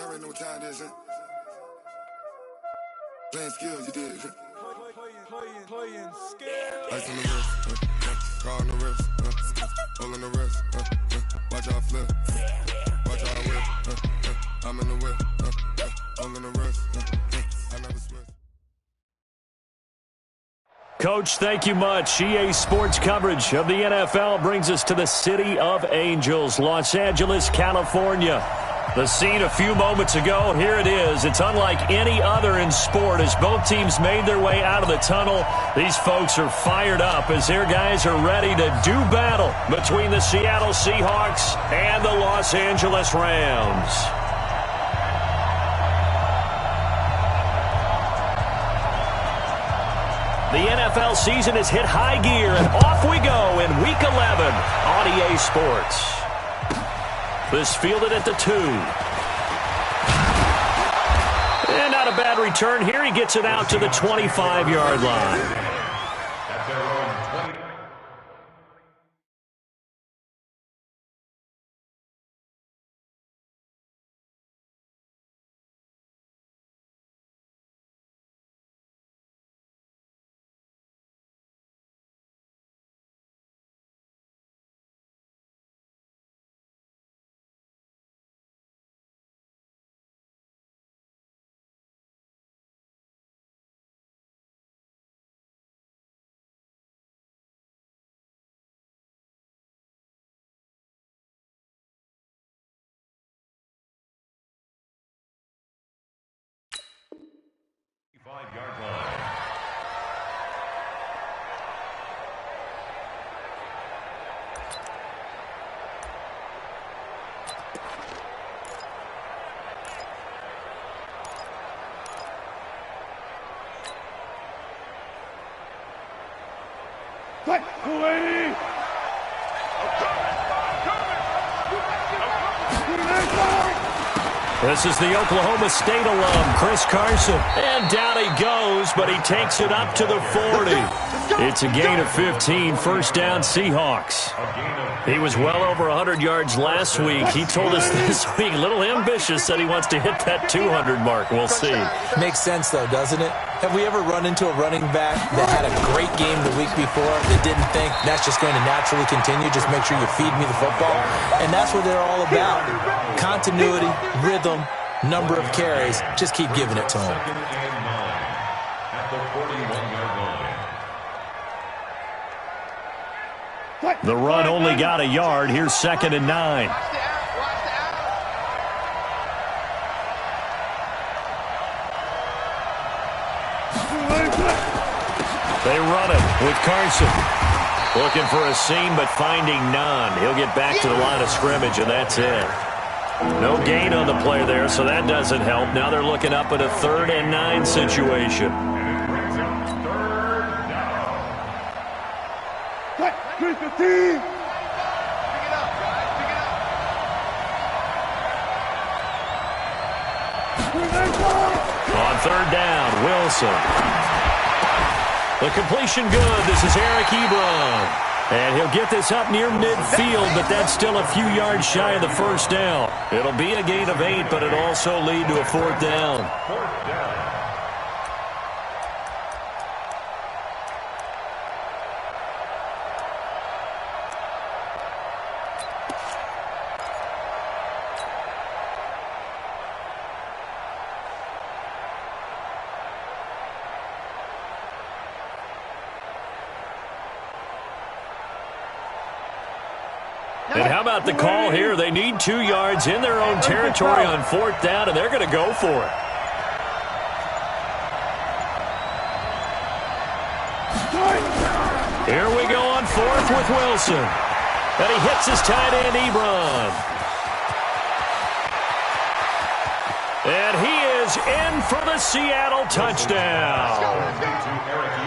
Y'all already know what time it is, huh? Playing skills, you did. Playing skills. Ice on the wrist, car on the wrist, hole in the wrist, watch out flip, watch out whip, I'm in the whip, hole in the wrist, I never switch. Coach, thank you much. EA Sports coverage of the NFL brings us to the City of Angels, Los Angeles, California. The scene a few moments ago, here it is. It's unlike any other in sport as both teams made their way out of the tunnel. These folks are fired up as their guys are ready to do battle between the Seattle Seahawks and the Los Angeles Rams. The NFL season has hit high gear, and off we go in Week 11 on EA Sports. This fielded at the 2. And not a bad return here. He gets it out to the 25-yard line. This is the Oklahoma State alum, Chris Carson. And down he goes, but he takes it up to the 40. It's a gain of 15, first down Seahawks. He was well over 100 yards last week. He told us this week, a little ambitious, said he wants to hit that 200 mark. We'll see. Makes sense, though, doesn't it? Have we ever run into a running back that had a great game the week before that didn't think that's just going to naturally continue? Just make sure you feed me the football. And that's what they're all about. Continuity, rhythm, number of carries. Just keep giving it to him. The run only got a yard. Here's 2nd and 9. They run it with Carson. Looking for a seam, but finding none. He'll get back to the line of scrimmage, and that's it. No gain on the play there, so that doesn't help. Now they're looking up at a 3rd and 9 situation. On 3rd down, Wilson. The completion good. This is Eric Ebron. And he'll get this up near midfield, but that's still a few yards shy of the first down. It'll be a gain of 8, but it'll also lead to a 4th down. And how about the call here? They need 2 yards in their own territory on 4th down, and they're going to go for it. Here we go on 4th with Wilson. And he hits his tight end, Ebron. And he is in for the Seattle touchdown.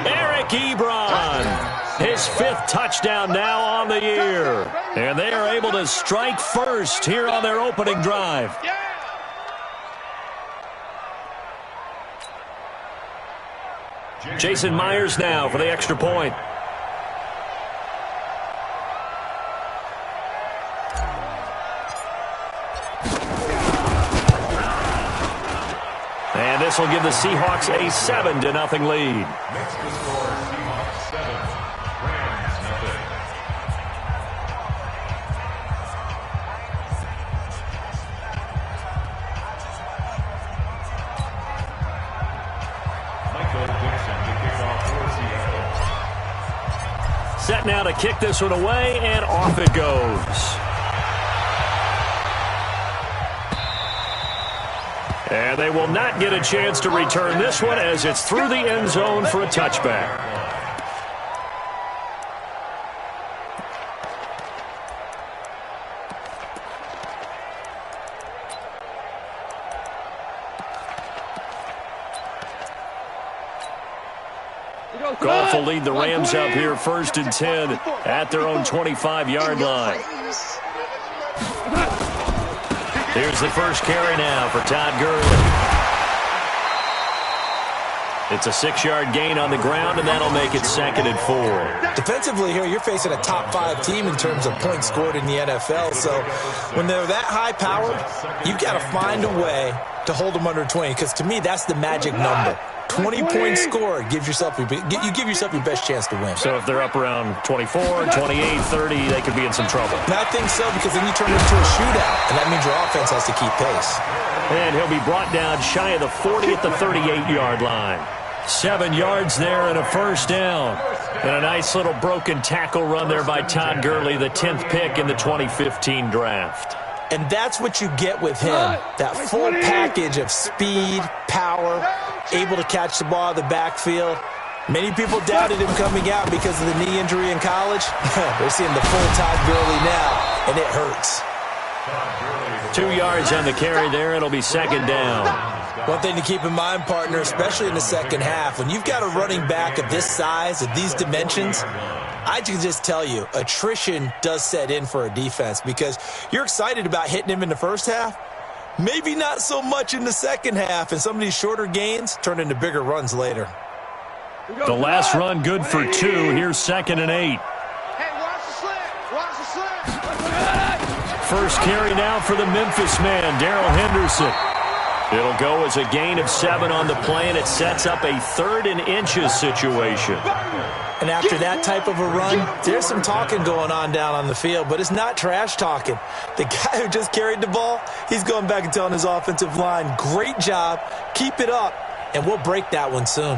Eric Ebron. His 5th touchdown now on the year. And they are able to strike first here on their opening drive. Jason Myers now for the extra point. this will give the Seahawks a 7-0 lead. Next to score, Seahawks 7, Rams 0. Michael Dixon to kick off for Seattle. Set now to kick this one away, and off it goes. And they will not get a chance to return this one as it's through the end zone for a touchback. Goff will lead the Rams up here 1st and 10 at their own 25-yard line. Here's the first carry now for Todd Gurley. It's a 6-yard gain on the ground, and that'll make it 2nd and 4. Defensively here, you're facing a top-5 team in terms of points scored in the NFL. So when they're that high-powered, you've got to find a way to hold them under 20, because to me, that's the magic number. 20 points scored gives yourself you give yourself your best chance to win. So if they're up around 24, 28, 30, they could be in some trouble. And I think so, because then you turn it into a shootout, and that means your offense has to keep pace. And he'll be brought down shy of the 40 at the 38-yard line. 7 yards there and a first down. And a nice little broken tackle run there by Todd Gurley, the 10th pick in the 2015 draft. And that's what you get with him, that full package of speed, power, able to catch the ball out of the backfield. Many people doubted him coming out because of the knee injury in college. They're seeing the full Todd Gurley now, and it hurts. 2 yards on the carry there. It'll be 2nd down. One thing to keep in mind, partner, especially in the second half, when you've got a running back of this size, of these dimensions, I can just tell you, attrition does set in for a defense, because you're excited about hitting him in the first half. Maybe not so much in the second half, and some of these shorter gains turn into bigger runs later. The last run good for 2. Here's 2nd and 8. Hey, watch the slant. Watch the slant. First carry now for the Memphis man, Darrell Henderson. It'll go as a gain of 7 on the play, and it sets up a 3rd and inches situation. And after that type of a run, there's some talking going on down on the field, but it's not trash talking. The guy who just carried the ball, he's going back and telling his offensive line, great job, keep it up, and we'll break that one soon.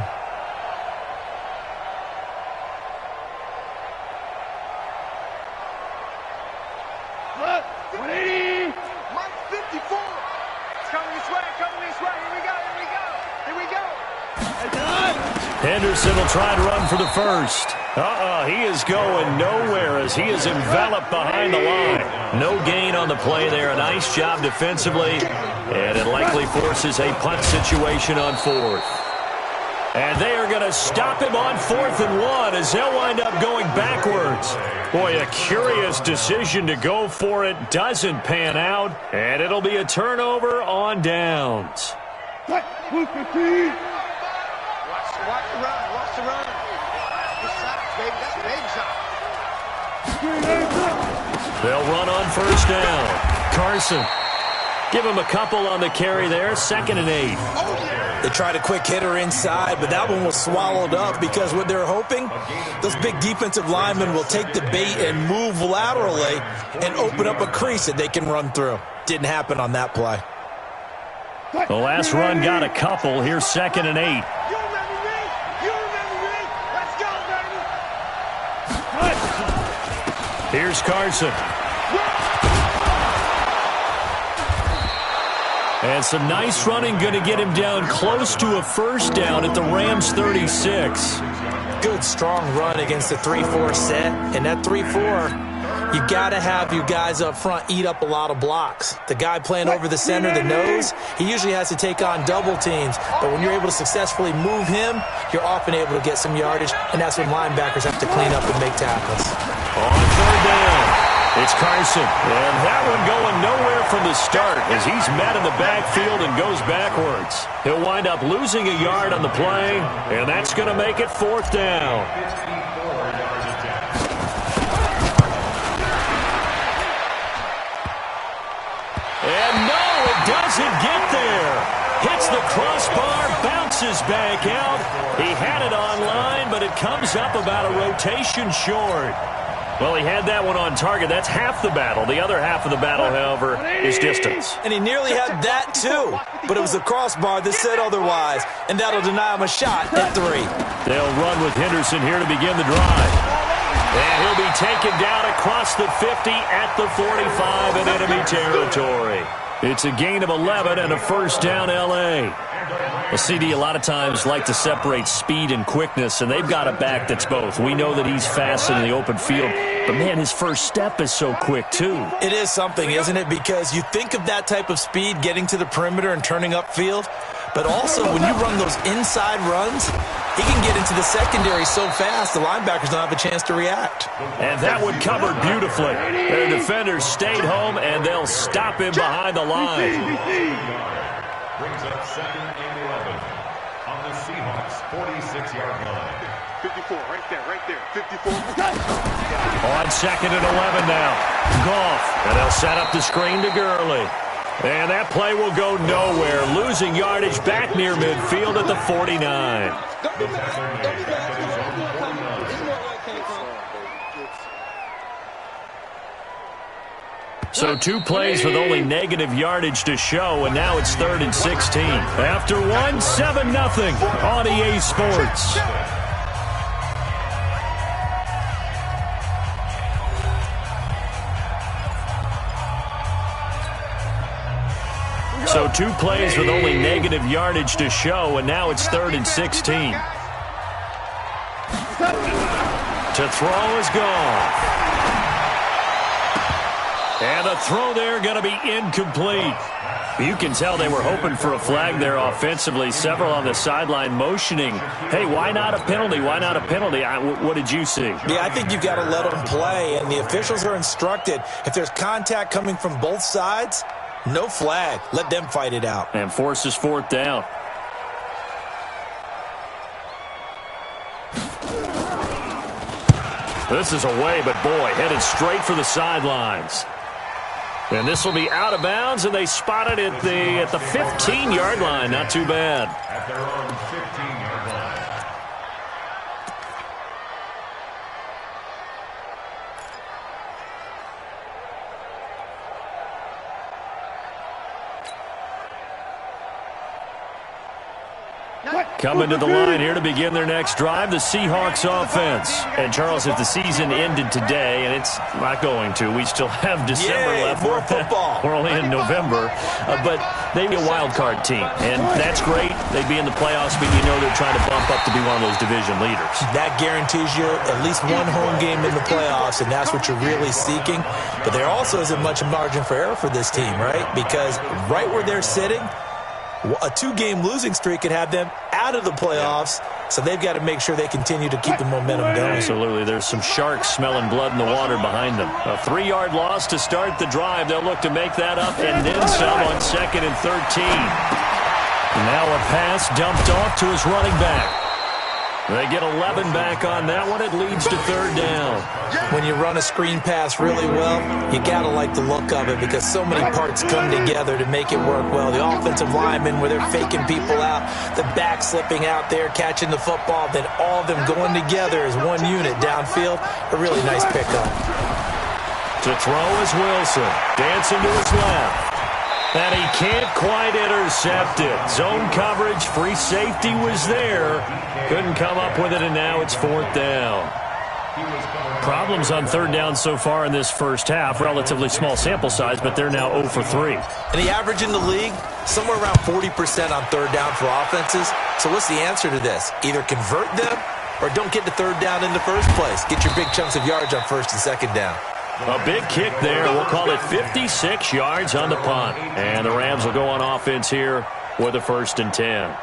Look, 180. Mike 54. It's coming this way, coming this way. Here we go, here we go. Here we go. Henderson will try to run for the first. He is going nowhere as he is enveloped behind the line. No gain on the play there. A nice job defensively, and it likely forces a punt situation on 4th. And they are going to stop him on 4th and 1 as they'll wind up going backwards. Boy, a curious decision to go for it. Doesn't pan out, and it'll be a turnover on downs. Watch the run. Watch the run. Good shot, baby. That's a baby shot. They'll run on first down. Carson. Give him a couple on the carry there. 2nd and 8. They tried a quick hitter inside, but that one was swallowed up because what they're hoping, those big defensive linemen will take the bait and move laterally and open up a crease that they can run through. Didn't happen on that play. The last run got a couple. Here's 2nd and 8. You remember me? You remember me? Let's go, baby. Here's Carson. And some nice running, going to get him down close to a first down at the Rams 36. Good, strong run against the 3-4 set. And that 3-4, you got to have your guys up front eat up a lot of blocks. The guy playing over the center, the nose, he usually has to take on double teams. But when you're able to successfully move him, you're often able to get some yardage, and that's when linebackers have to clean up and make tackles. On 3rd down, it's Carson. And that one going nowhere from the start as he's met in the backfield and goes backwards. He'll wind up losing a yard on the play, and that's going to make it 4th down. And no, it doesn't get there. Hits the crossbar launches back out. He had it online, but it comes up about a rotation short. Well, he had that one on target. That's half the battle. The other half of the battle, however, is distance. And he nearly had that, too. But it was the crossbar that said otherwise, and that'll deny him a shot at 3. They'll run with Henderson here to begin the drive. And he'll be taken down across the 50 at the 45 in enemy territory. It's a gain of 11 and a first down, L.A. The CD a lot of times like to separate speed and quickness, and they've got a back that's both. We know that he's fast in the open field, but, man, his first step is so quick, too. It is something, isn't it? Because you think of that type of speed getting to the perimeter and turning upfield, but also when you run those inside runs, he can get into the secondary so fast the linebackers don't have a chance to react. And that one covered beautifully. Their defenders stayed home, and they'll stop him behind the line. Brings up 2nd and 11 on the Seahawks 46-yard line. 54, right there, 54. On 2nd and 11 now. Goff, and they'll set up the screen to Gurley. And that play will go nowhere, losing yardage back near midfield at the 49. The passer made back at his own 49. So 2 plays with only negative yardage to show, and now it's 3rd and 16. After 1, 7-0 on EA Sports. So 2 plays with only negative yardage to show, and now it's 3rd and 16. To throw is gone. And the throw there going to be incomplete. You can tell they were hoping for a flag there offensively. Several on the sideline motioning, hey, why not a penalty? Why not a penalty? What did you see? Yeah, I think you've got to let them play, and the officials are instructed. If there's contact coming from both sides, no flag. Let them fight it out. And forces 4th down. This is away, but boy, headed straight for the sidelines. And this will be out of bounds, and they spot it at the 15-yard line. Not too bad. At their own 15-yard line. Coming to the line here to begin their next drive, the Seahawks offense. And, Charles, if the season ended today, and it's not going to, we still have December left. More football. We're only in November. But they'd be a wild card team. And that's great. They'd be in the playoffs, but you know they're trying to bump up to be one of those division leaders. That guarantees you at least one home game in the playoffs, and that's what you're really seeking. But there also isn't much margin for error for this team, right? Because right where they're sitting, a 2-game losing streak could have them out of the playoffs, so they've got to make sure they continue to keep the momentum going. Absolutely. There's some sharks smelling blood in the water behind them. A 3-yard loss to start the drive. They'll look to make that up and then some on 2nd and 13. Now a pass dumped off to his running back. They get 11 back on that one. It leads to 3rd down. When you run a screen pass really well, you got to like the look of it because so many parts come together to make it work well. The offensive linemen, where they're faking people out, the back slipping out there, catching the football, then all of them going together as one unit downfield. A really nice pickup. To throw is Wilson. Dancing to his left. And he can't quite intercept it. Zone coverage, free safety was there. Couldn't come up with it, and now it's 4th down. Problems on 3rd down so far in this first half. Relatively small sample size, but they're now 0 for 3. And the average in the league, somewhere around 40% on 3rd down for offenses. So what's the answer to this? Either convert them or don't get to 3rd down in the first place. Get your big chunks of yards on 1st and 2nd down. A big kick there. We'll call it 56 yards on the punt. And the Rams will go on offense here with a 1st and 10.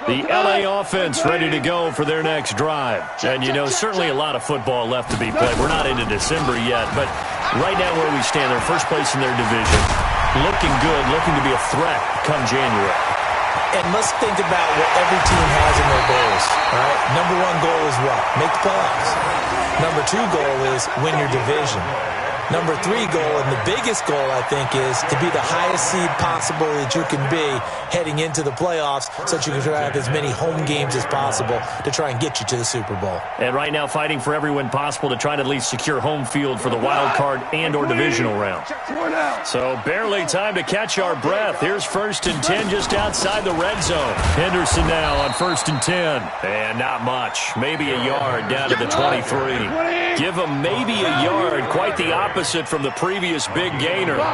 The LA offense ready to go for their next drive. And, you know, certainly a lot of football left to be played. We're not into December yet, but right now where we stand, they're first place in their division. Looking good, looking to be a threat come January. And let's think about what every team has in their goals. All right? Number 1 goal is what? Make the playoffs. Number 2 goal is win your division. Number 3 goal, and the biggest goal, I think, is to be the highest seed possible that you can be heading into the playoffs so that you can have as many home games as possible to try and get you to the Super Bowl. And right now fighting for every win possible to try to at least secure home field for the wild card and or divisional round. So barely time to catch our breath. Here's 1st and 10 just outside the red zone. Henderson now on 1st and 10. And not much. Maybe a yard down to the 23. Give him maybe a yard. Quite the opposite from the previous big gainer. Brings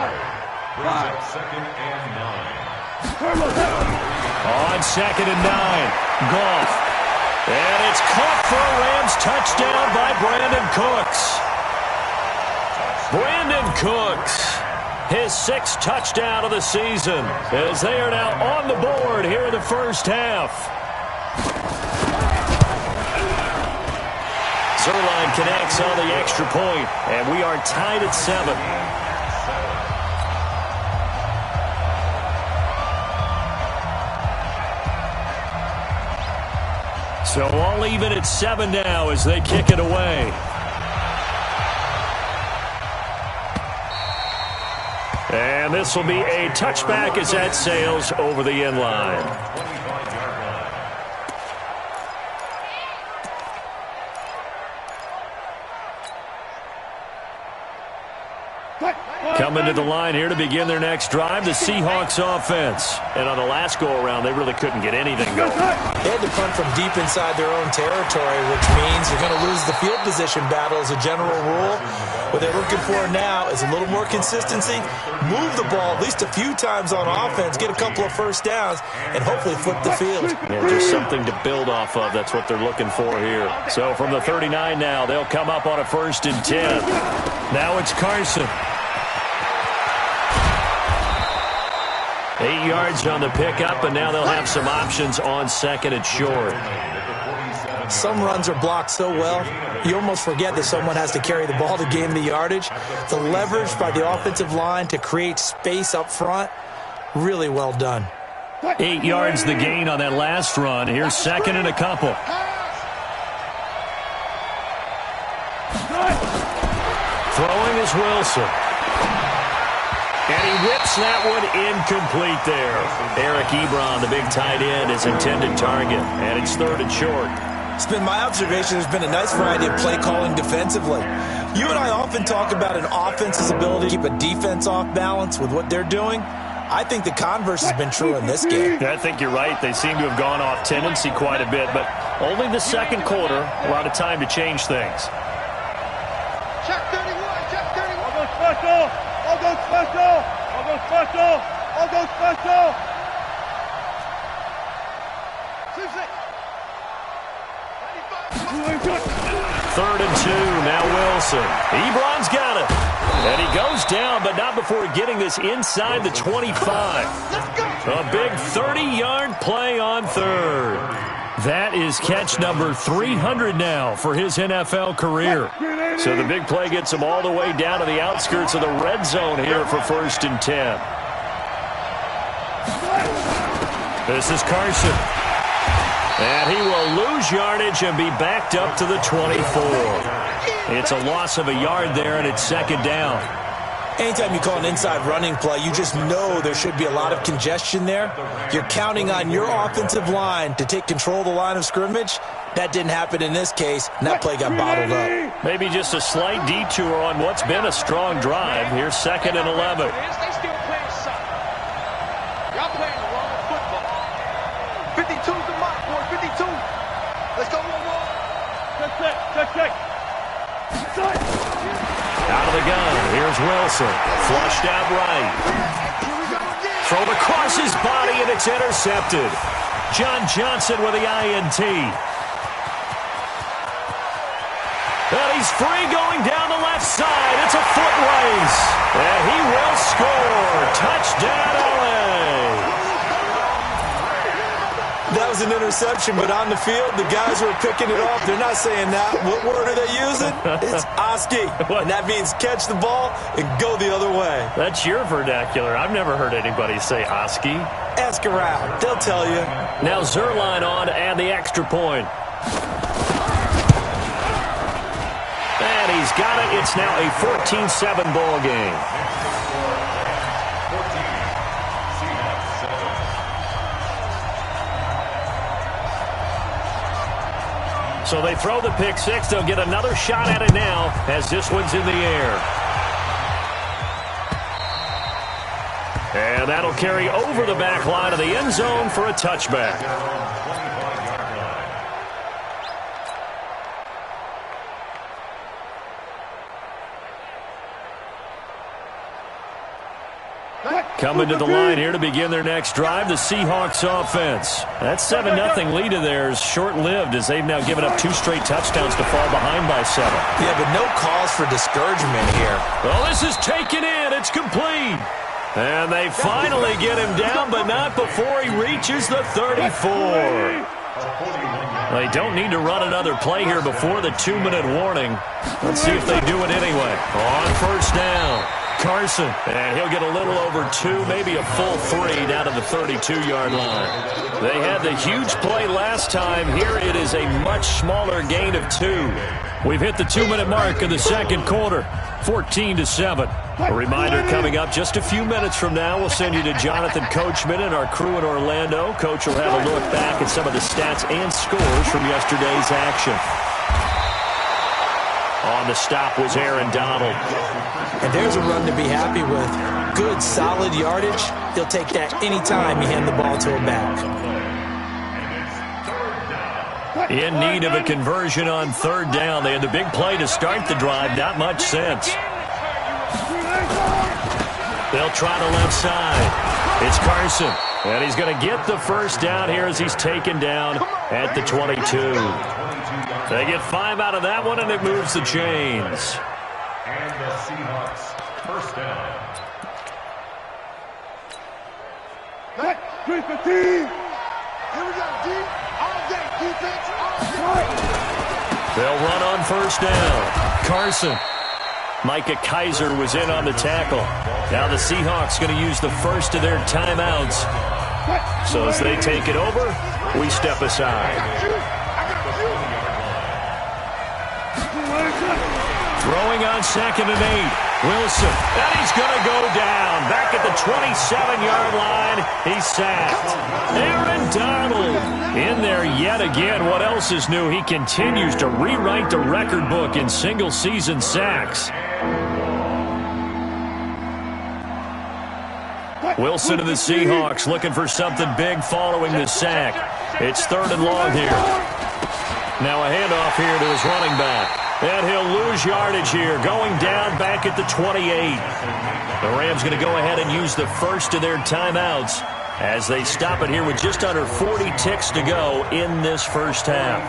up 2nd and 9. On 2nd and 9. Goff. And it's caught for a Rams touchdown by Brandon Cooks. Brandon Cooks, his 6th touchdown of the season, as they are now on the board here in the first half. Zerline connects on the extra point, and we are tied at 7. So all even at 7 now as they kick it away. And this will be a touchback as that sails over the end line. Coming to the line here to begin their next drive, the Seahawks offense. And on the last go-around, they really couldn't get anything going. They had to punt from deep inside their own territory, which means you're going to lose the field position battle as a general rule. What they're looking for now is a little more consistency, move the ball at least a few times on offense, get a couple of first downs, and hopefully flip the field. Yeah, just something to build off of. That's what they're looking for here. So from the 39 now, they'll come up on a 1st and 10. Now it's Carson. 8 yards on the pickup, and now they'll have some options on 2nd and short. Some runs are blocked so well, you almost forget that someone has to carry the ball to gain the yardage. The leverage by the offensive line to create space up front, really well done. 8 yards the gain on that last run. Here's 2nd and a couple. Throwing is Wilson. And he whips that one incomplete there. Eric Ebron, the big tight end, is intended target. And it's 3rd and short. It's been my observation there's been a nice variety of play calling defensively. You and I often talk about an offense's ability to keep a defense off balance with what they're doing. I think the converse has been true in this game. I think you're right. They seem to have gone off tendency quite a bit, but only the 2nd quarter, a lot of time to change things. Check 31, check 31. I'll go special. I'll go special. I'll go special. I'll go special. 3rd and 2, now Wilson. Ebron's got it. And he goes down, but not before getting this inside the 25. A big 30-yard play on 3rd. That is catch number 300 now for his NFL career. So the big play gets him all the way down to the outskirts of the red zone here for 1st and 10. This is Carson. And he will lose yardage and be backed up to the 24. It's a loss of a yard there, and it's 2nd down. Anytime you call an inside running play, you just know there should be a lot of congestion there. You're counting on your offensive line to take control of the line of scrimmage. That didn't happen in this case, and that play got bottled up. Maybe just a slight detour on what's been a strong drive. Here's 2nd and 11. They still playing soccer. Y'all playing the wrong football. 52's the mark, boy. 52. Let's go, one. Check. Out of the gun, here's Wilson. Flushed out right. Thrown across his body, and it's intercepted. John Johnson with the INT. And he's free going down the left side. It's a foot race. And he will score. Touchdown, LA. That was an interception, but on the field, the guys who are picking it off, they're not saying that. What word are they using? It's Oski. And that means catch the ball and go the other way. That's your vernacular. I've never heard anybody say Oski. Ask around. They'll tell you. Now Zerline on and the extra point. And he's He's got it. It's now a 14-7 ball game. So they throw the pick six. They'll get another shot at it now as this one's in the air. And that'll carry over the back line of the end zone for a touchback. Coming to the line here to begin their next drive, the Seahawks offense. That 7-0 lead of theirs short-lived as they've now given up 2 straight touchdowns to fall behind by 7. Yeah, but no cause for discouragement here. Well, this is taken in. It's complete. And they finally get him down, but not before he reaches the 34. They don't need to run another play here before the 2-minute warning. Let's see if they do it anyway. On first down, Carson. And he'll get a little over 2, maybe a full 3 down to the 32-yard line. They had the huge play last time. Here it is a much smaller gain of 2. We've hit the 2-minute mark of the second quarter, 14-7. A reminder coming up just a few minutes from now. We'll send you to Jonathan Coachman and our crew in Orlando. Coach will have a look back at some of the stats and scores from yesterday's action. On the stop was Aaron Donald. And there's a run to be happy with. Good, solid yardage. He'll take that any time you hand the ball to a back. In need of a conversion on third down. They had the big play to start the drive. Not much sense. They'll try the left side. It's Carson. And he's going to get the first down here as he's taken down at the 22. They get 5 out of that one, and it moves the chains. And the Seahawks first down. Here we go, D. All day, defense, all day. They'll run on first down. Carson. Micah Kaiser was in on the tackle. Now the Seahawks going to use the first of their timeouts. So as they take it over, we step aside. Throwing on 2nd and 8. Wilson. And he's going to go down. Back at the 27-yard line. He's sacked. Aaron Donald in there yet again. What else is new? He continues to rewrite the record book in single-season sacks. Wilson of the Seahawks looking for something big following the sack. It's 3rd and long here. Now a handoff here to his running back. And he'll lose yardage here, going down back at the 28. The Rams going to go ahead and use the first of their timeouts as they stop it here with just under 40 ticks to go in this first half.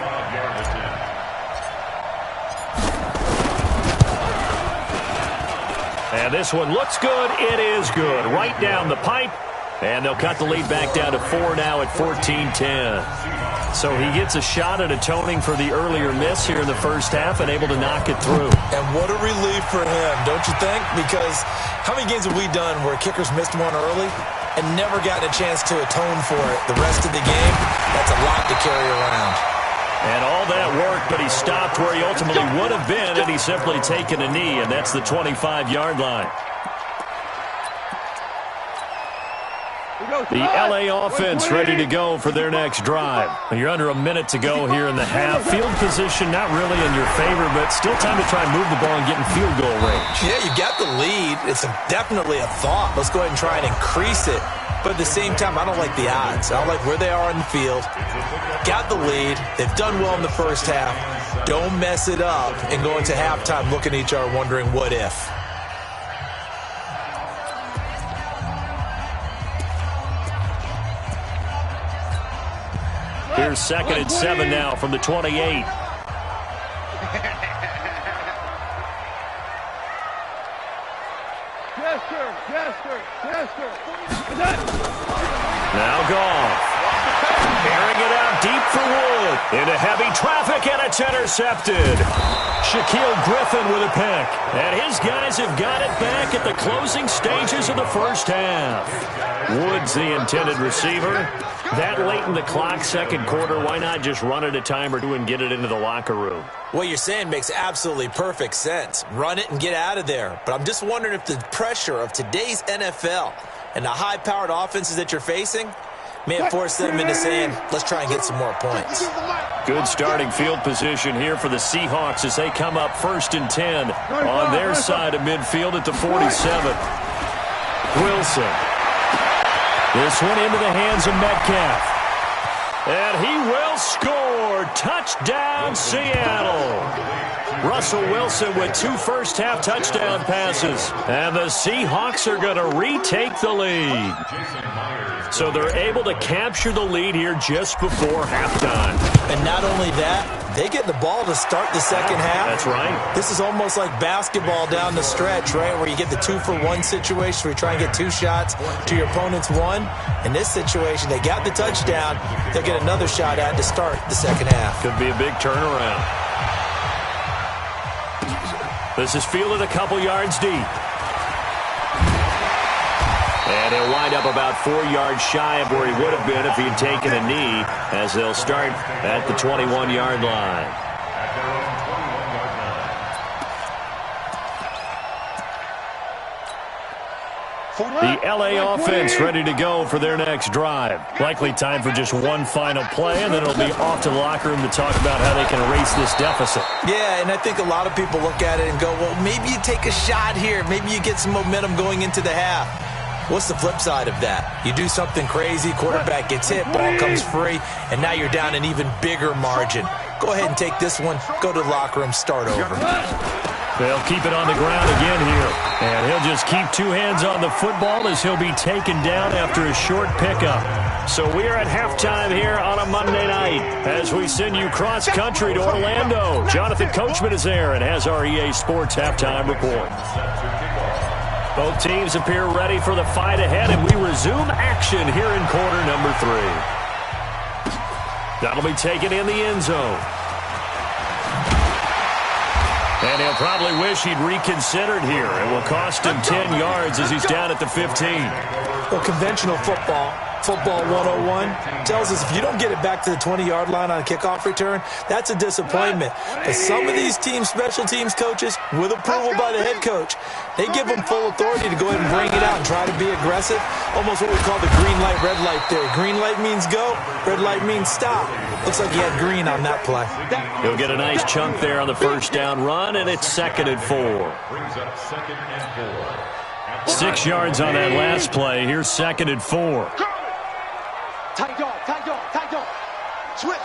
And this one looks good. It is good. Right down the pipe. And they'll cut the lead back down to 4 now at 14-10. So he gets a shot at atoning for the earlier miss here in the first half and able to knock it through. And what a relief for him, don't you think? Because how many games have we done where kickers missed one early and never gotten a chance to atone for it the rest of the game? That's a lot to carry around. And all that work, but he stopped where he ultimately would have been had he simply taken a knee, and that's the 25-yard line. The LA offense ready to go for their next drive. You're under a minute to go here in the half. Field position not really in your favor, but still time to try and move the ball and get in field goal range. Yeah, you got the lead. It's definitely a thought. Let's go ahead and try and increase it. But at the same time, I don't like the odds. I don't like where they are on the field. Got the lead. They've done well in the first half. Don't mess it up and go into halftime looking at each other wondering what if. Here's 2nd and 7 now from the 28. Now Goff. Airing it out deep for Wood. Into heavy traffic, and it's intercepted. Shaquille Griffin with a pick. And his guys have got it back at the closing stages of the first half. Wood's the intended receiver. That late in the clock, second quarter, why not just run it a time or two and get it into the locker room? What you're saying makes absolutely perfect sense. Run it and get out of there. But I'm just wondering if the pressure of today's NFL and the high-powered offenses that you're facing may have forced them into saying, let's try and get some more points. Good starting field position here for the Seahawks as they come up 1st and 10 on their side of midfield at the 47. Wilson. This one into the hands of Metcalf. And he will score. Touchdown, Seattle. Russell Wilson with 2 first-half touchdown passes. And the Seahawks are going to retake the lead. So they're able to capture the lead here just before halftime. And not only that, they get the ball to start the second half. That's right. This is almost like basketball down the stretch, right, where you get the 2-for-1 situation where you try and get 2 shots to your opponent's 1. In this situation, they got the touchdown. They'll get another shot at to start the second half. Could be a big turnaround. This is fielded a couple yards deep. And he'll wind up about 4 yards shy of where he would have been if he had taken a knee, as they'll start at the 21-yard line. The LA offense ready to go for their next drive. Likely time for just one final play, and then it'll be off to the locker room to talk about how they can erase this deficit. Yeah, and I think a lot of people look at it and go, well, maybe you take a shot here. Maybe you get some momentum going into the half. What's the flip side of that? You do something crazy, quarterback gets hit, ball comes free, and now you're down an even bigger margin. Go ahead and take this one, go to the locker room, start over. They'll keep it on the ground again here. And he'll just keep 2 hands on the football as he'll be taken down after a short pickup. So we are at halftime here on a Monday night as we send you cross-country to Orlando. Jonathan Coachman is there and has our EA Sports halftime report. Both teams appear ready for the fight ahead, and we resume action here in quarter number 3. That'll be taken in the end zone. And he'll probably wish he'd reconsidered here. It will cost him 10 yards as he's down at the 15. Well, conventional football 101, tells us if you don't get it back to the 20-yard line on a kickoff return, that's a disappointment. But some of these teams, special teams coaches, with approval by the head coach, they give them full authority to go ahead and bring it out and try to be aggressive. Almost what we call the green light, red light theory. Green light means go, red light means stop. Looks like he had green on that play. He'll get a nice chunk there on the first down run, and it's 2nd and 4. Brings up 2nd and 4. 6 yards on that last play. Here's 2nd and 4. Tight dog. Switch.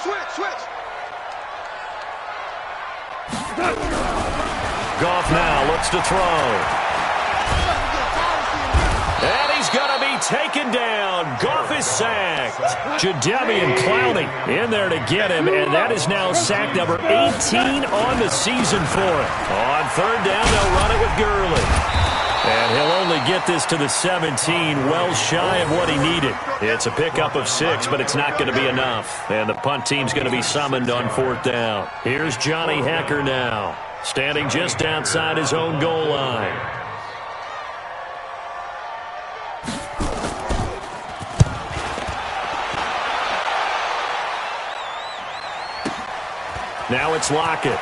Goff now looks to throw. And he's going to be taken down. Goff is sacked. Jadeveon Clowney in there to get him, and that is now sack number 18 on the season for him. On 3rd down, they'll run it with Gurley. And he'll only get this to the 17, well shy of what he needed. It's a pickup of 6, but it's not going to be enough. And the punt team's going to be summoned on 4th down. Here's Johnny Hekker now, standing just outside his own goal line. Now it's Lockett.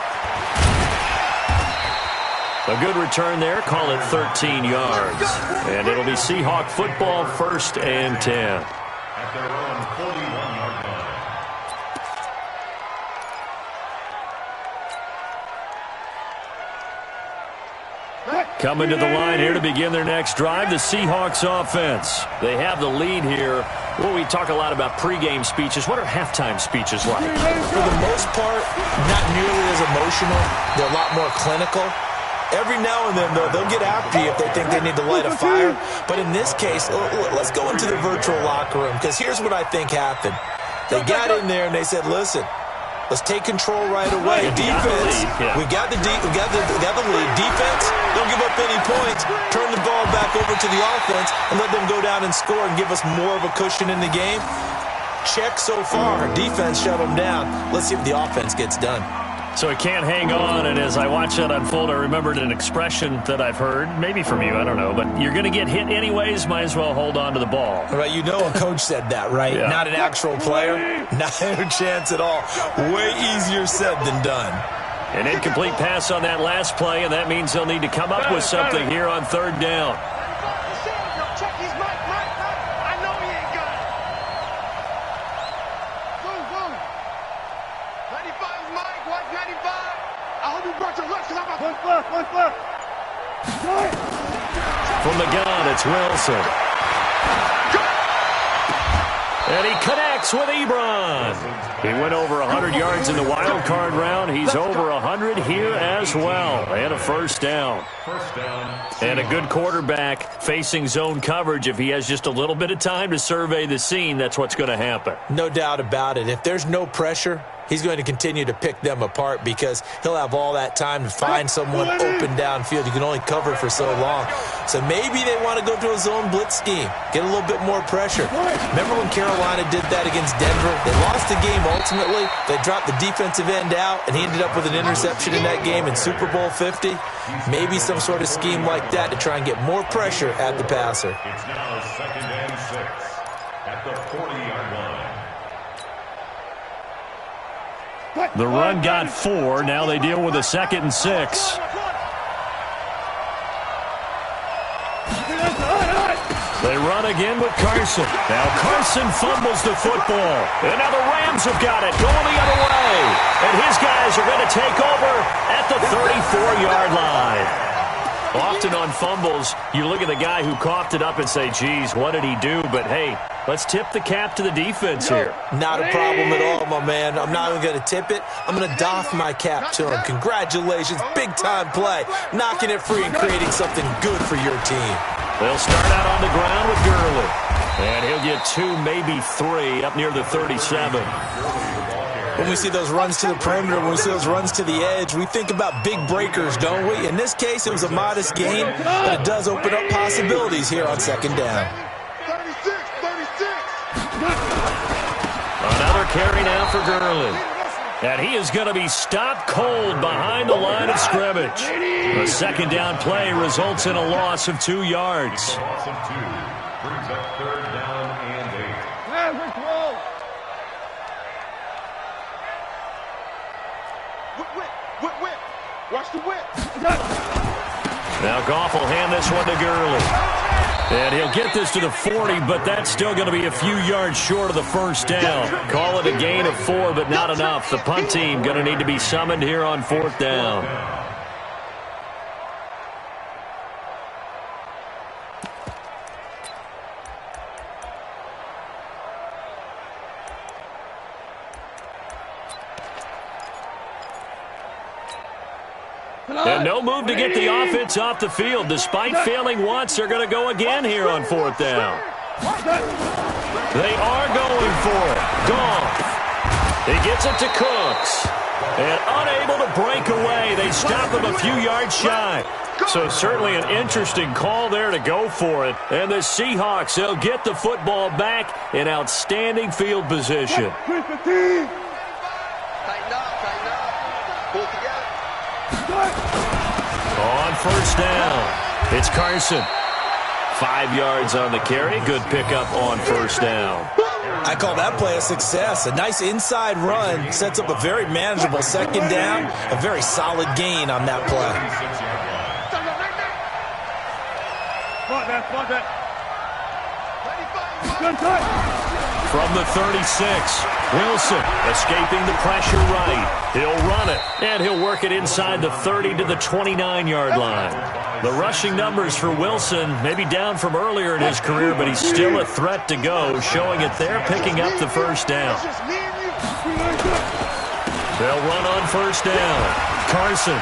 A good return there. Call it 13 yards. And it'll be Seahawk football, 1st and 10. At their own 41-yard line. Coming to the line here to begin their next drive, the Seahawks offense. They have the lead here. Well, we talk a lot about pregame speeches. What are halftime speeches like? For the most part, not nearly as emotional. They're a lot more clinical. Every now and then, though, they'll get after you if they think they need to light a fire. But in this case, let's go into the virtual locker room, because here's what I think happened. They got in there and they said, listen, let's take control right away. Defense, we got the lead. Defense, don't give up any points. Turn the ball back over to the offense and let them go down and score and give us more of a cushion in the game. Check so far. Defense shut them down. Let's see if the offense gets done. So he can't hang on, and as I watch that unfold, I remembered an expression that I've heard, maybe from you, I don't know, but you're going to get hit anyways, might as well hold on to the ball. Right, you know a coach said that, right? Yeah. Not an actual player. Not a chance at all. Way easier said than done. An incomplete pass on that last play, and that means they'll need to come up with something here on third down. Check his mic. I know he ain't got it. Boom. 95 is Mike. What, 95? I hope you brought your lunch because I'm about to... Look. From the gun, it's Wilson. And he connects with Ebron. He went over 100 yards in the wild card round. He's over 100 here as well. And a first down. And a good quarterback facing zone coverage. If he has just a little bit of time to survey the scene, that's what's going to happen. No doubt about it. If there's no pressure, he's going to continue to pick them apart because he'll have all that time to find someone open downfield. You can only cover for so long. So maybe they want to go to a zone blitz scheme, get a little bit more pressure. Remember when Carolina did that against Denver? They lost the game ultimately. They dropped the defensive end out, and he ended up with an interception in that game in Super Bowl 50. Maybe some sort of scheme like that to try and get more pressure at the passer. It's now 2nd and 6 at the 40-yard line. The run got 4. Now they deal with a 2nd and 6. They run again with Carson. Now Carson fumbles the football. And now the Rams have got it going the other way. And his guys are going to take over at the 34-yard line. Often on fumbles, you look at the guy who coughed it up and say, geez, what did he do? But, hey, let's tip the cap to the defense here. Not a problem at all, my man. I'm not even going to tip it. I'm going to doff my cap to him. Congratulations. Big-time play. Knocking it free and creating something good for your team. They'll start out on the ground with Gurley. And he'll get 2, maybe 3 up near the 37. When we see those runs to the perimeter, when we see those runs to the edge, we think about big breakers, don't we? In this case, it was a modest gain, but it does open up possibilities here on 2nd down. 36. Another carry now for Gurley. And he is going to be stopped cold behind the line of scrimmage. The 2nd down play results in a loss of 2 yards. Loss of 2 brings up 3rd down and 8. Whip. Watch the whip. Now Goff will hand this one to Gurley. And he'll get this to the 40, but that's still going to be a few yards short of the first down. Call it a gain of 4, but not enough. The punt team going to need to be summoned here on 4th down. And no move to get the offense off the field. Despite failing once, they're going to go again here on 4th down. They are going for it. Goff. He gets it to Cooks. And unable to break away. They stop him a few yards shy. So certainly an interesting call there to go for it. And the Seahawks, they'll get the football back in outstanding field position. Tighten up. Pull together. On 1st down, it's Carson. 5 yards on the carry. Good pickup on 1st down. I call that play a success. A nice inside run sets up a very manageable 2nd down. A very solid gain on that play. From the 36, Wilson escaping the pressure right. He'll run it, and he'll work it inside the 30 to the 29-yard line. The rushing numbers for Wilson may be down from earlier in his career, but he's still a threat to go, showing it there, picking up the first down. They'll run on 1st down. Carson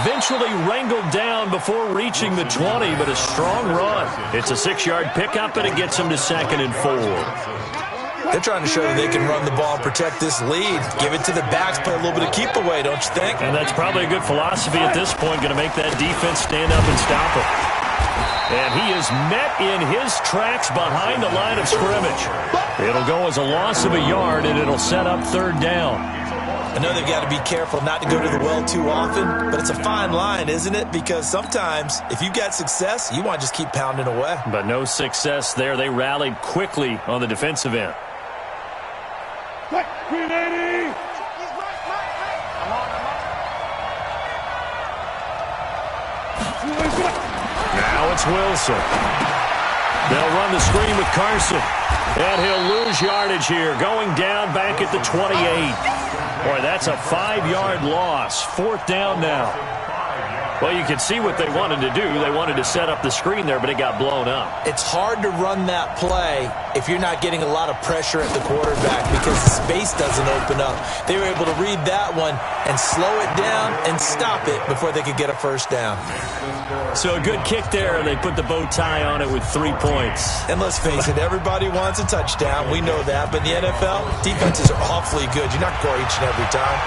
eventually wrangled down before reaching the 20, but a strong run. It's a 6-yard pickup, and it gets him to 2nd and 4. They're trying to show that they can run the ball and protect this lead. Give it to the backs, play a little bit of keep away, don't you think? And that's probably a good philosophy at this point, going to make that defense stand up and stop it. And he is met in his tracks behind the line of scrimmage. It'll go as a loss of a yard, and it'll set up 3rd down. I know they've got to be careful not to go to the well too often, but it's a fine line, isn't it? Because sometimes if you've got success, you want to just keep pounding away. But no success there. They rallied quickly on the defensive end. 380! Now it's Wilson. They'll run the screen with Carson. And he'll lose yardage here, going down back at the 28. Boy, that's a 5-yard loss. 4th down now. Well, you can see what they wanted to do. They wanted to set up the screen there, but it got blown up. It's hard to run that play if you're not getting a lot of pressure at the quarterback because the space doesn't open up. They were able to read that one and slow it down and stop it before they could get a first down. So a good kick there, and they put the bow tie on it with 3 points. And let's face it, everybody wants a touchdown. We know that. But in the NFL, defenses are awfully good. You're not going each and every time.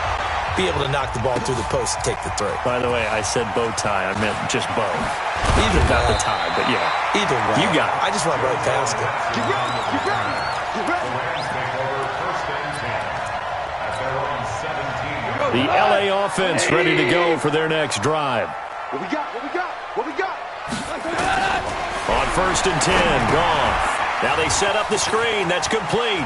Be able to knock the ball through the post and take the throw. By the way, I said bow tie. I meant just bow. Either Not way. the tie, but yeah. Either way. You got it. I just went right past it. You ready? You ready? You ready? The Rams take over 1st and 10 at their own 17-yard The LA offense ready to go for their next drive. What we got? What we got? What we got? On 1st and 10, gone. Now they set up the screen. That's complete.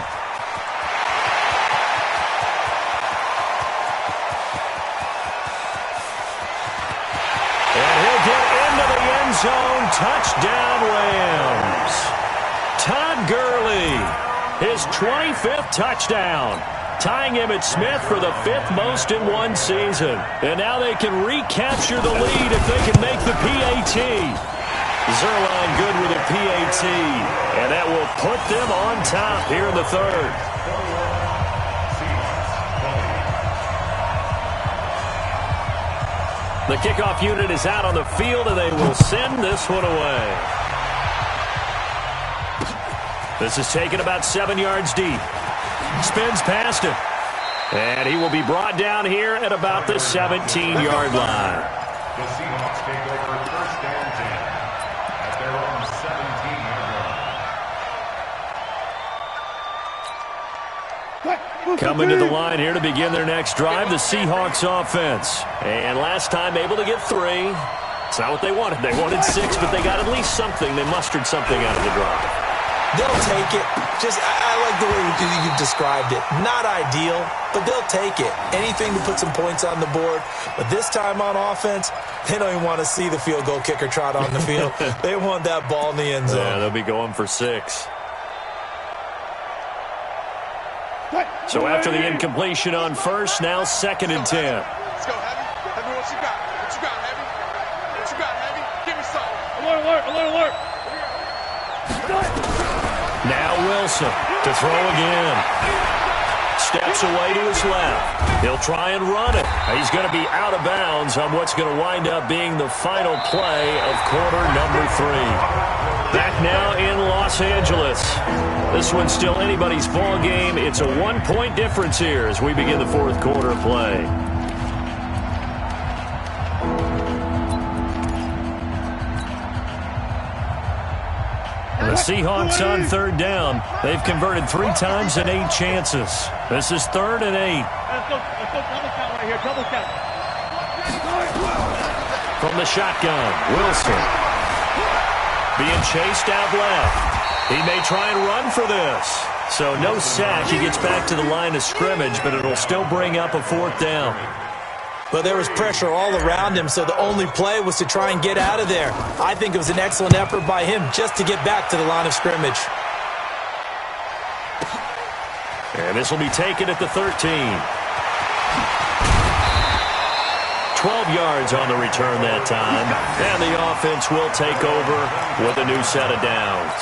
And he'll get into the end zone. Touchdown, Rams. Todd Gurley, his 25th touchdown, tying him at Smith for the 5th most in one season. And now they can recapture the lead if they can make the PAT. Zerline good with a PAT, and that will put them on top here in the 3rd. The kickoff unit is out on the field, and they will send this one away. This is taken about 7 yards deep. Spins past him. And he will be brought down here at about the 17-yard line. The Seahawks take over 1st and 10 at their own 17-yard line. Coming to the line here to begin their next drive, the Seahawks offense. And last time able to get 3. It's not what they wanted. They wanted 6, but they got at least something. They mustered something out of the drive. They'll take it. I like the way you've described it. Not ideal, but they'll take it. Anything to put some points on the board. But this time on offense, they don't even want to see the field goal kicker trot on the field. They want that ball in the end zone. Yeah, they'll be going for 6. So after the incompletion on 1st, now 2nd and 10. Let's go, Heavy. Heavy, what you got? What you got, Heavy? What you got, Heavy? Give me some. Alert, alert, alert, alert. Now Wilson to throw again. Steps away to his left. He'll try and run it. He's going to be out of bounds on what's going to wind up being the final play of quarter number 3. Back now in Los Angeles. This one's still anybody's ball game. It's a 1-point difference here as we begin the 4th quarter play. The Seahawks on 3rd down. They've converted 3 times in 8 chances. This is 3rd and 8. Let's go double count right here. Double count. From the shotgun, Wilson. Being chased out left. He may try and run for this. So no sack. He gets back to the line of scrimmage, but it'll still bring up a 4th down. But there was pressure all around him, so the only play was to try and get out of there. I think it was an excellent effort by him just to get back to the line of scrimmage. And this will be taken at the 13. 12 yards on the return that time. And the offense will take over with a new set of downs.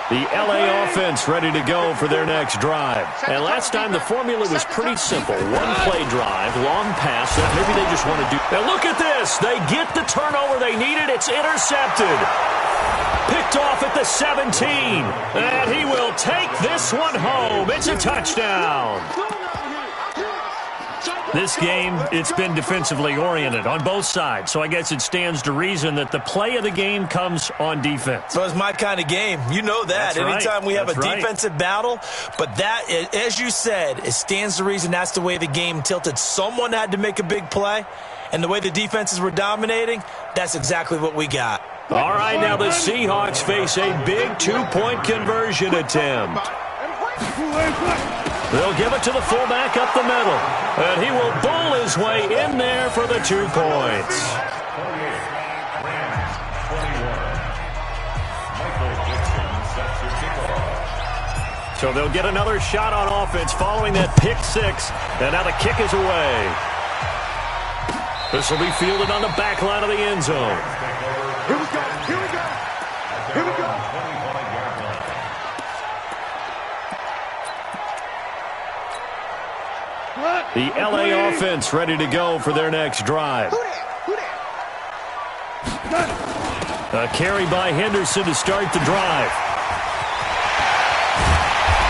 The LA offense ready to go for their next drive. And last time the formula was pretty simple. 1-play drive, long pass. Maybe they just want to do... Now look at this. They get the turnover they needed. It's intercepted. Picked off at the 17. And he will take this one home. It's a touchdown. This game, it's been defensively oriented on both sides, so I guess it stands to reason that the play of the game comes on defense. So it's my kind of game. You know that. Anytime we have a defensive battle, but that, as you said, it stands to reason that's the way the game tilted. Someone had to make a big play, and the way the defenses were dominating, that's exactly what we got. All right, now the Seahawks face a big two-point conversion attempt. They'll give it to the fullback up the middle, and he will bull his way in there for the 2 points. So they'll get another shot on offense following that pick 6, and now the kick is away. This will be fielded on the back line of the end zone. Here we go. Here we go. Here we go. The LA offense ready to go for their next drive. A carry by Henderson to start the drive.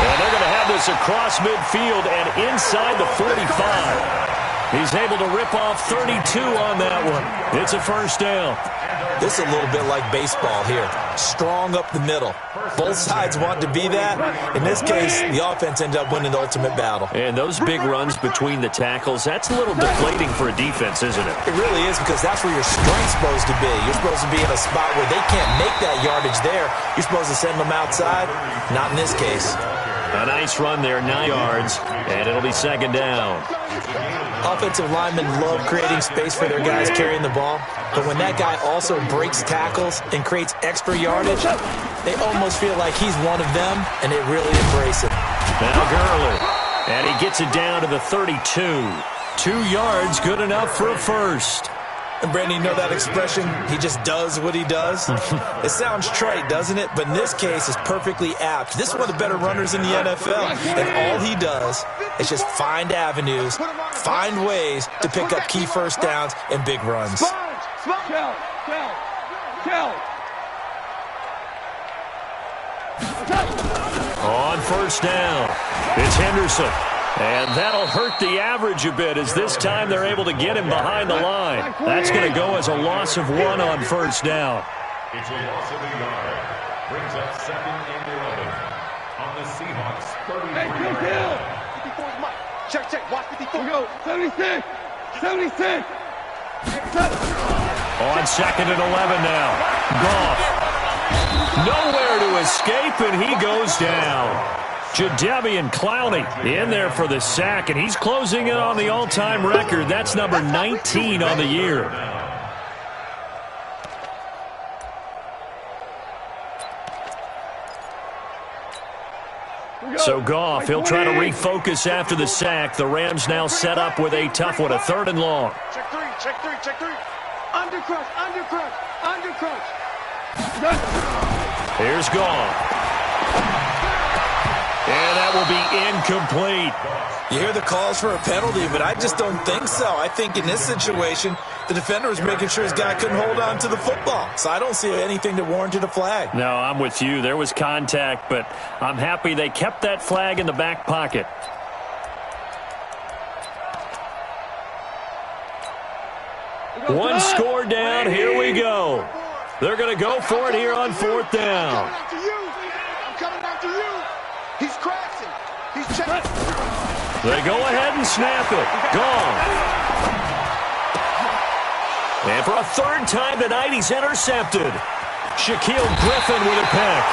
And they're going to have this across midfield and inside the 45. He's able to rip off 32 on that one. It's a first down. This is a little bit like baseball here. Strong up the middle. Both sides want to be that. In this case, the offense ended up winning the ultimate battle. And those big runs between the tackles, that's a little deflating for a defense, isn't it? It really is, because that's where your strength's supposed to be. You're supposed to be in a spot where they can't make that yardage there. You're supposed to send them outside. Not in this case. A nice run there, 9 yards, and it'll be second down. Offensive linemen love creating space for their guys carrying the ball, but when that guy also breaks tackles and creates extra yardage, they almost feel like he's one of them, and they really embrace it. Now Gurley, and he gets it down to the 32. 2 yards, good enough for a first. And Brandon, you know that expression, he just does what he does? It sounds trite, doesn't it? But in this case, it's perfectly apt. This is one of the better runners in the NFL, and all he does is just find avenues, find ways to pick up key first downs and big runs. On first down, it's Henderson. And that'll hurt the average a bit, as this time they're able to get him behind the line. That's going to go as a loss of 1 on first down. It's a loss of a yard. Brings up 2nd and 11 on the Seahawks 33-yard line. 54's Mike. Check. Watch 54. Go. 76. 76. On 2nd and 11 now. Goff. Nowhere to escape, and he goes down. Jadeveon Clowney in there for the sack, and he's closing in on the all-time record. That's number 19 on the year. So Goff, he'll try to refocus after the sack. The Rams now set up with a tough one, a 3rd and long. Check three. Undercrush. Here's Goff. And that will be incomplete. You hear the calls for a penalty, but I just don't think so. I think in this situation, the defender was making sure his guy couldn't hold on to the football. So I don't see anything that warranted a flag. No, I'm with you. There was contact, but I'm happy they kept that flag in the back pocket. One score down. Here we go. They're going to go for it here on 4th down. I'm coming after you. He's crashing. He's checking. They go ahead and snap it. Gone. And for a 3rd time tonight, he's intercepted. Shaquille Griffin with a pick.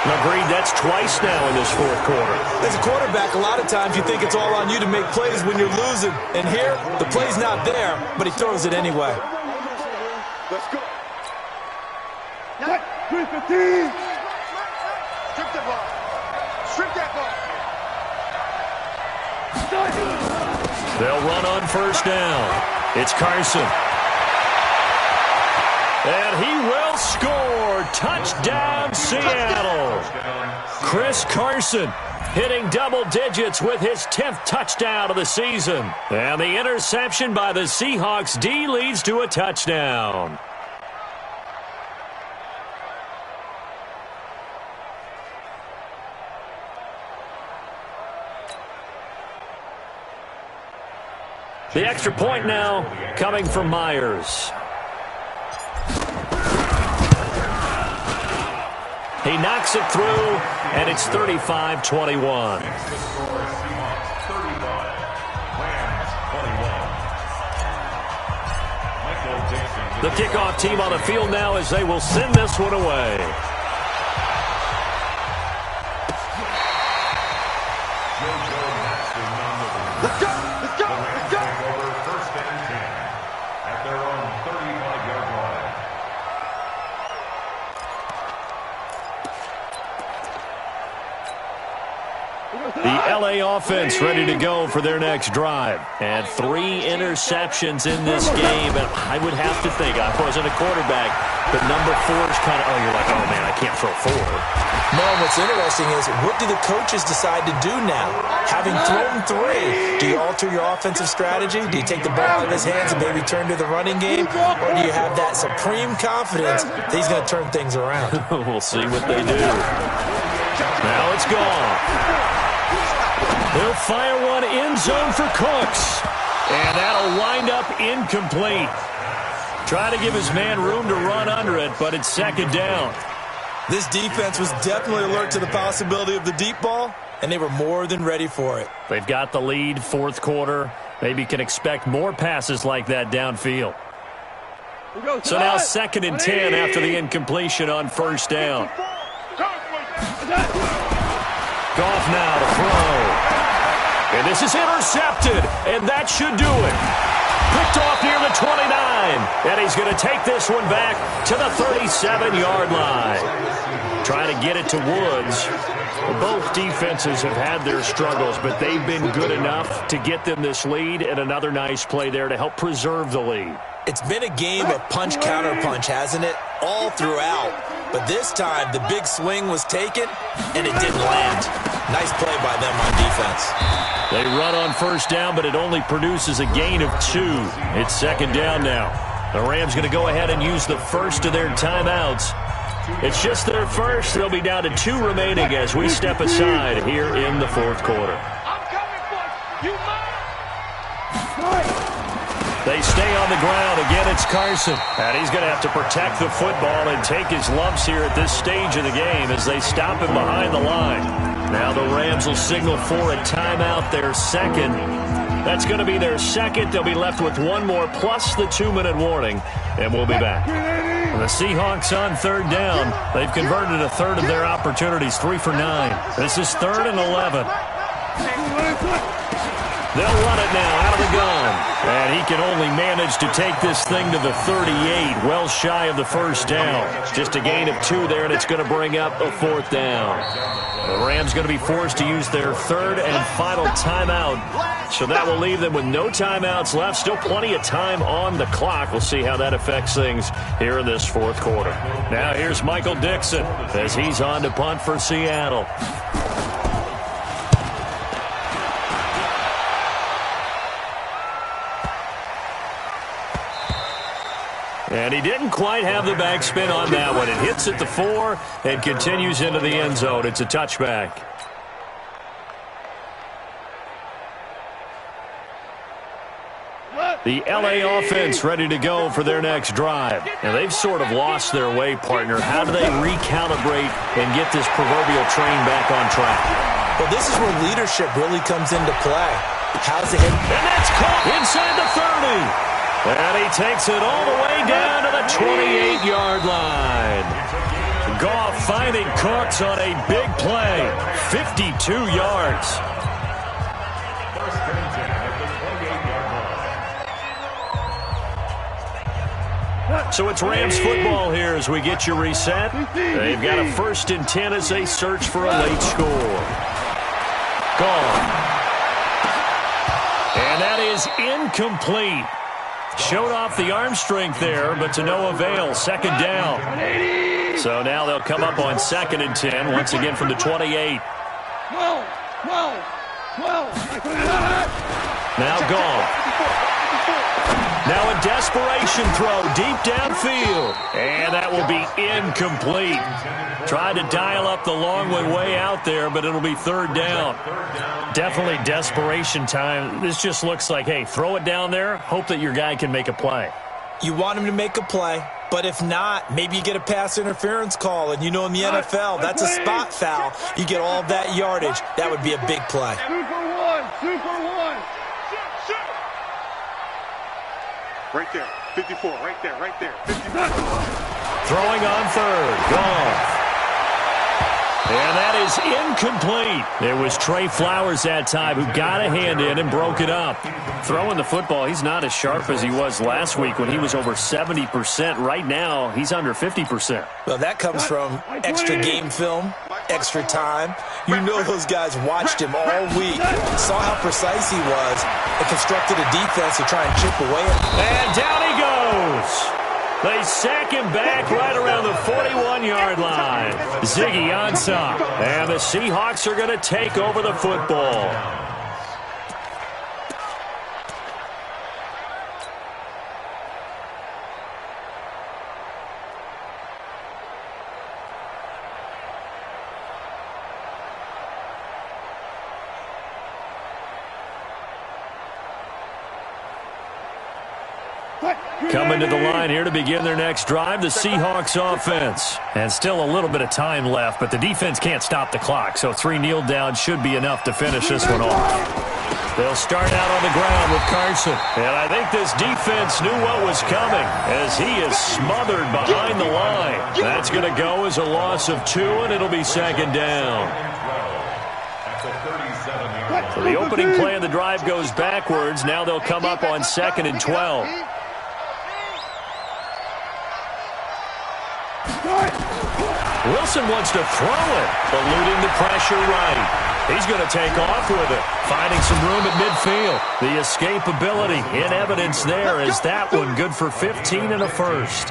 Agreed, that's twice now in this 4th quarter. As a quarterback, a lot of times you think it's all on you to make plays when you're losing. And here, the play's not there, but he throws it anyway. Let's go. 315. Strip that ball. They'll run on first down. It's Carson. And he will score. Touchdown, Seattle. Chris Carson hitting double digits with his 10th touchdown of the season. And the interception by the Seahawks D leads to a touchdown. The extra point now coming from Myers. He knocks it through, and it's 35-21. The kickoff team on the field now as they will send this one away. Let's go! Let's go! Let's go! First and 10 at their own 35-yard line. The LA offense ready to go for their next drive. And 3 interceptions in this game. And I would have to think, I wasn't a quarterback, but number 4 is kind of, you're like, oh, man, I can't throw 4. No, what's interesting is, what do the coaches decide to do now? Having thrown 3, do you alter your offensive strategy? Do you take the ball out of his hands and maybe turn to the running game? Or do you have that supreme confidence that he's going to turn things around? We'll see what they do. Now it's gone. They'll fire one end zone for Cooks. And that'll wind up incomplete. Try to give his man room to run under it, but it's second down. This defense was definitely alert to the possibility of the deep ball, and they were more than ready for it. They've got the lead, fourth quarter. Maybe can expect more passes like that downfield. So now second and 10 after the incompletion on first down. Goff now to throw. And this is intercepted, and that should do it. Picked off near the 29, and he's going to take this one back to the 37-yard line. Trying to get it to Woods. Both defenses have had their struggles, but they've been good enough to get them this lead, and another nice play there to help preserve the lead. It's been a game of punch-counter-punch, hasn't it? All throughout. But this time, the big swing was taken, and it didn't land. Nice play by them on defense. They run on first down, but it only produces a gain of 2. It's second down now. The Rams going to go ahead and use the first of their timeouts. It's just their first. They'll be down to 2 remaining as we step aside here in the fourth quarter. I'm coming for you. They stay on the ground. Again, it's Carson. And he's going to have to protect the football and take his lumps here at this stage of the game as they stop him behind the line. Now the Rams will signal for a timeout, their second. That's going to be their second. They'll be left with 1 more plus the 2-minute warning, and we'll be back. The Seahawks on third down. They've converted a third of their opportunities, 3 for 9. This is 3rd and 11. They'll run it now out of the gun. And he can only manage to take this thing to the 38, well shy of the first down. Just a gain of 2 there, and it's going to bring up a 4th down. The Rams going to be forced to use their 3rd and final timeout. So that will leave them with no timeouts left. Still plenty of time on the clock. We'll see how that affects things here in this fourth quarter. Now here's Michael Dixon as he's on to punt for Seattle. And he didn't quite have the backspin on that one. It hits at the 4 and continues into the end zone. It's a touchback. The LA offense ready to go for their next drive. And they've sort of lost their way, partner. How do they recalibrate and get this proverbial train back on track? Well, this is where leadership really comes into play. How's it hit? And that's caught inside the 30. And he takes it all the way down to the 28-yard line. Goff finding Cooks on a big play. 52 yards. So it's Rams football here as we get you reset. They've got a 1st and 10 as they search for a late score. Gone. And that is incomplete. Showed off the arm strength there, but to no avail. Second down. So now they'll come up on 2nd and 10, once again from the 28. Now gone. Now a desperation throw deep downfield. And that will be incomplete. Tried to dial up the long way out there, but it'll be third down. Definitely desperation time. This just looks like, hey, throw it down there, hope that your guy can make a play. You want him to make a play, but if not, maybe you get a pass interference call, and you know in the NFL, that's a spot foul. You get all of that yardage. That would be a big play. Super one. Right there, 54, right there, 59. Throwing on third, Goff. And that is incomplete. It was Trey Flowers that time who got a hand in and broke it up. Throwing the football, he's not as sharp as he was last week when he was over 70%. Right now, he's under 50%. Well, that comes from extra game film, extra time. You know those guys watched him all week, saw how precise he was, and constructed a defense to try and chip away at him. And down he goes. They sack him back right around the 41-yard line. Ziggy Ansah. And the Seahawks are going to take over the football. Coming to the line here to begin their next drive, the Seahawks offense. And still a little bit of time left, but the defense can't stop the clock, so 3 kneel downs should be enough to finish this one off. They'll start out on the ground with Carson. And I think this defense knew what was coming as he is smothered behind the line. That's going to go as a loss of 2, and it'll be second down. So the opening play of the drive goes backwards. Now they'll come up on 2nd and 12. Wilson wants to throw it, eluding the pressure right. He's going to take off with it, finding some room at midfield. The escapability in evidence there is that one good for 15 and a first.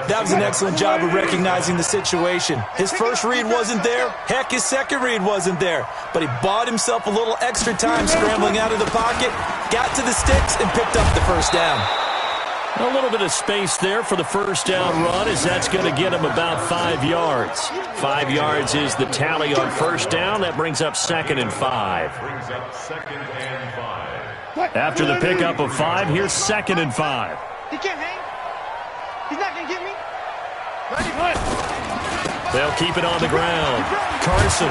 That was an excellent job of recognizing the situation. His first read wasn't there. Heck, his second read wasn't there. But he bought himself a little extra time scrambling out of the pocket, got to the sticks, and picked up the first down. A little bit of space there for the first down run, as that's going to get him about 5 yards. 5 yards is the tally on first down. That brings up 2nd and 5. After the pickup of 5, here's 2nd and 5. He can't hang. He's not going to get me. They'll keep it on the ground. Carson.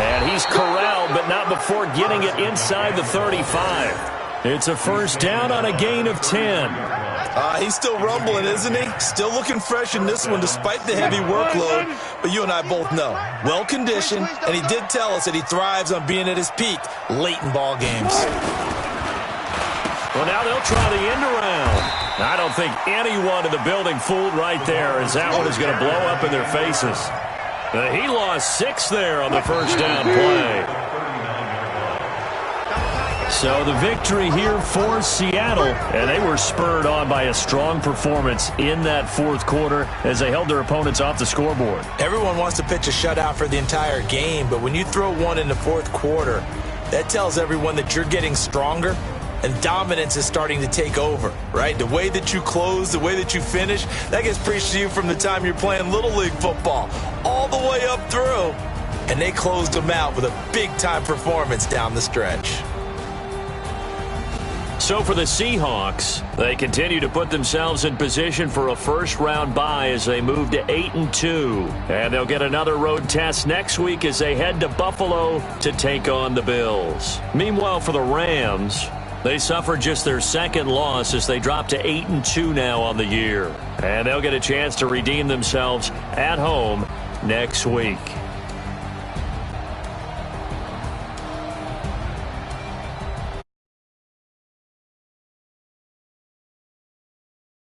And he's corralled, but not before getting it inside the 35. It's a first down on a gain of 10. He's still rumbling, isn't he? Still looking fresh in this one despite the heavy workload. But you and I both know, well-conditioned, and he did tell us that he thrives on being at his peak late in ball games. Well, now they'll try the end around. I don't think anyone in the building fooled right there, as that one is going to blow up in their faces. He lost 6 there on the first down play. So the victory here for Seattle, and they were spurred on by a strong performance in that fourth quarter as they held their opponents off the scoreboard. Everyone wants to pitch a shutout for the entire game, but when you throw one in the fourth quarter, that tells everyone that you're getting stronger and dominance is starting to take over, right? The way that you close, the way that you finish, that gets preached to you from the time you're playing Little League football all the way up through, and they closed them out with a big-time performance down the stretch. So for the Seahawks, they continue to put themselves in position for a first-round bye as they move to 8-2. And they'll get another road test next week as they head to Buffalo to take on the Bills. Meanwhile, for the Rams, they suffered just their second loss as they drop to 8-2 now on the year. And they'll get a chance to redeem themselves at home next week.